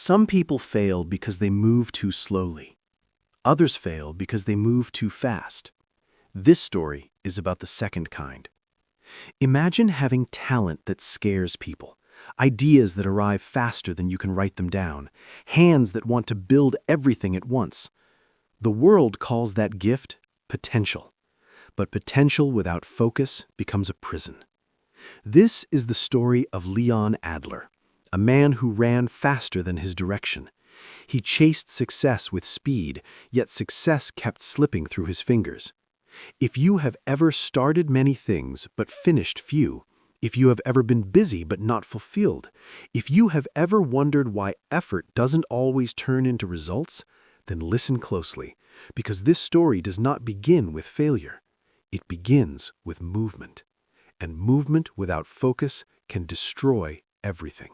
Some people fail because they move too slowly. Others fail because they move too fast. This story is about the second kind. Imagine having talent that scares people, ideas that arrive faster than you can write them down, hands that want to build everything at once. The world calls that gift potential. But potential without focus becomes a prison. This is the story of Leon Adler, a man who ran faster than his direction. He chased success with speed, yet success kept slipping through his fingers. If you have ever started many things but finished few, if you have ever been busy but not fulfilled, if you have ever wondered why effort doesn't always turn into results, then listen closely, because this story does not begin with failure. It begins with movement, and movement without focus can destroy everything.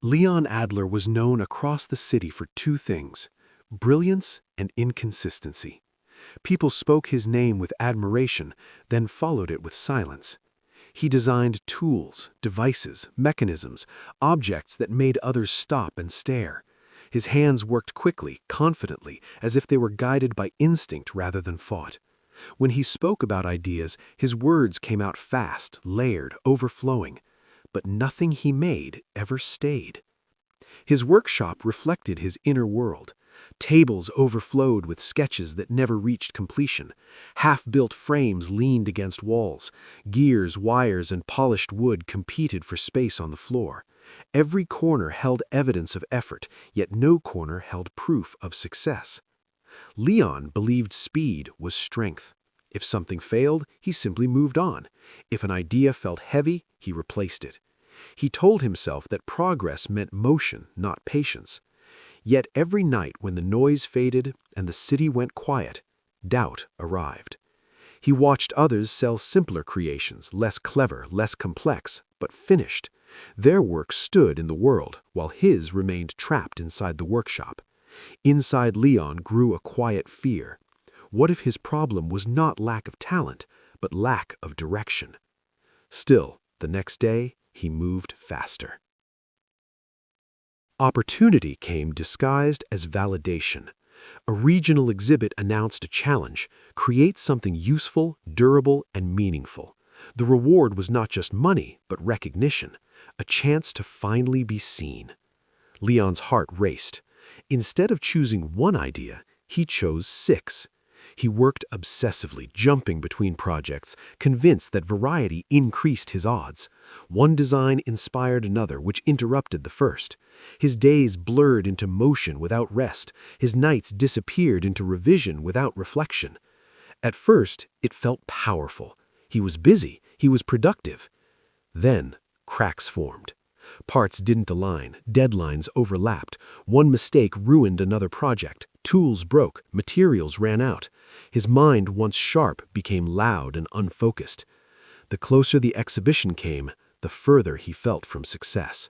Leon Adler was known across the city for two things: brilliance and inconsistency. People spoke his name with admiration, then followed it with silence. He designed tools, devices, mechanisms, objects that made others stop and stare. His hands worked quickly, confidently, as if they were guided by instinct rather than thought. When he spoke about ideas, his words came out fast, layered, overflowing. But nothing he made ever stayed. His workshop reflected his inner world. Tables overflowed with sketches that never reached completion. Half-built frames leaned against walls. Gears, wires, and polished wood competed for space on the floor. Every corner held evidence of effort, yet no corner held proof of success. Leon believed speed was strength. If something failed, he simply moved on. If an idea felt heavy, he replaced it. He told himself that progress meant motion, not patience. Yet every night when the noise faded and the city went quiet, doubt arrived. He watched others sell simpler creations, less clever, less complex, but finished. Their work stood in the world, while his remained trapped inside the workshop. Inside Leon grew a quiet fear. What if his problem was not lack of talent, but lack of direction? Still, the next day, he moved faster. Opportunity came disguised as validation. A regional exhibit announced a challenge: create something useful, durable, and meaningful. The reward was not just money, but recognition, a chance to finally be seen. Leon's heart raced. Instead of choosing one idea, he chose 6. He worked obsessively, jumping between projects, convinced that variety increased his odds. One design inspired another, which interrupted the first. His days blurred into motion without rest. His nights disappeared into revision without reflection. At first, it felt powerful. He was busy. He was productive. Then, cracks formed. Parts didn't align, deadlines overlapped. One mistake ruined another project. Tools broke, materials ran out. His mind, once sharp, became loud and unfocused. The closer the exhibition came, the further he felt from success.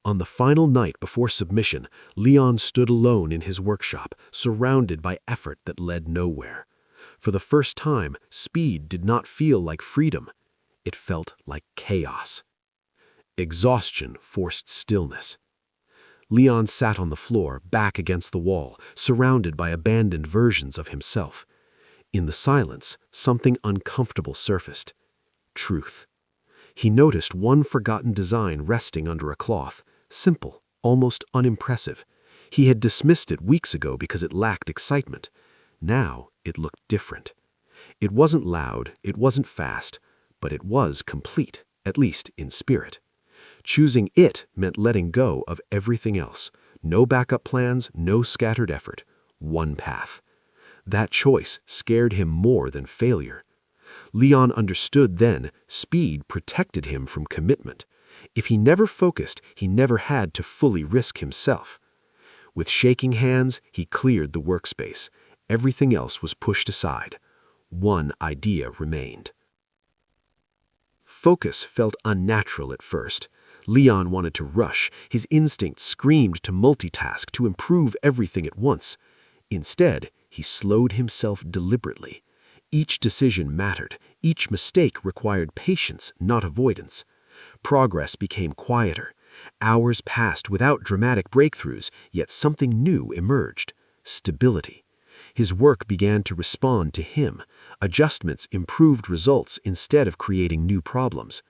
On the final night before submission, Leon stood alone in his workshop, surrounded by effort that led nowhere. For the first time, speed did not feel like freedom. It felt like chaos. Exhaustion forced stillness. Leon sat on the floor, back against the wall, surrounded by abandoned versions of himself. In the silence, something uncomfortable surfaced: truth. He noticed one forgotten design resting under a cloth, simple, almost unimpressive. He had dismissed it weeks ago because it lacked excitement. Now it looked different. It wasn't loud, it wasn't fast, but it was complete, at least in spirit. Choosing it meant letting go of everything else. No backup plans, no scattered effort. One path. That choice scared him more than failure. Leon understood then speed protected him from commitment. If he never focused, he never had to fully risk himself. With shaking hands, he cleared the workspace. Everything else was pushed aside. One idea remained. Focus felt unnatural at first. Leon wanted to rush. His instinct screamed to multitask, to improve everything at once. Instead, he slowed himself deliberately. Each decision mattered. Each mistake required patience, not avoidance. Progress became quieter. Hours passed without dramatic breakthroughs, yet something new emerged: stability. His work began to respond to him. Adjustments improved results instead of creating new problems.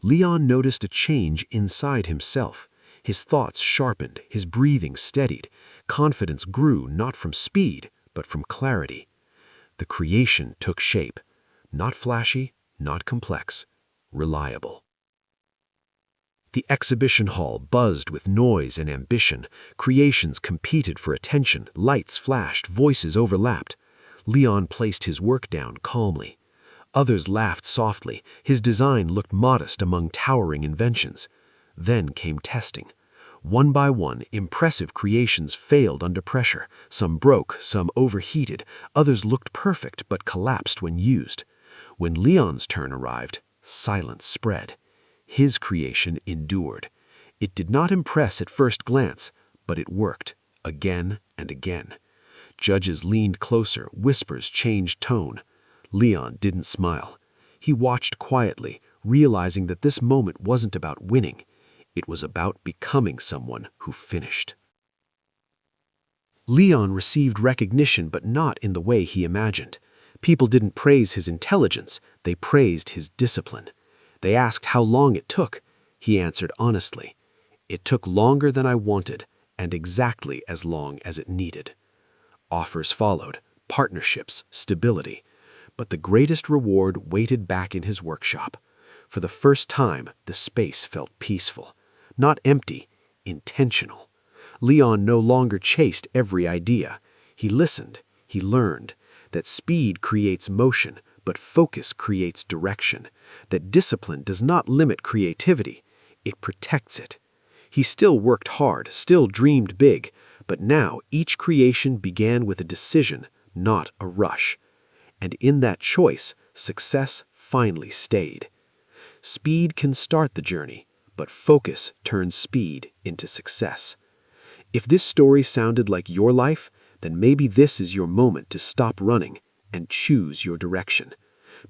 Leon noticed a change inside himself. His thoughts sharpened, his breathing steadied. Confidence grew not from speed, but from clarity. The creation took shape. Not flashy, not complex, reliable. The exhibition hall buzzed with noise and ambition. Creations competed for attention, lights flashed, voices overlapped. Leon placed his work down calmly. Others laughed softly. His design looked modest among towering inventions. Then came testing. One by one, impressive creations failed under pressure. Some broke, some overheated. Others looked perfect but collapsed when used. When Leon's turn arrived, silence spread. His creation endured. It did not impress at first glance, but it worked, again and again. Judges leaned closer, whispers changed tone. Leon didn't smile. He watched quietly, realizing that this moment wasn't about winning. It was about becoming someone who finished. Leon received recognition, but not in the way he imagined. People didn't praise his intelligence, they praised his discipline. They asked how long it took. He answered honestly, "It took longer than I wanted, and exactly as long as it needed." Offers followed, partnerships, stability. But the greatest reward waited back in his workshop. For the first time, the space felt peaceful. Not empty, intentional. Leon no longer chased every idea. He listened, he learned that speed creates motion, but focus creates direction. That discipline does not limit creativity, it protects it. He still worked hard, still dreamed big, but now each creation began with a decision, not a rush. And in that choice, success finally stayed. Speed can start the journey, but focus turns speed into success. If this story sounded like your life, then maybe this is your moment to stop running and choose your direction.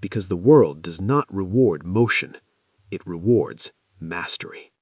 Because the world does not reward motion, it rewards mastery.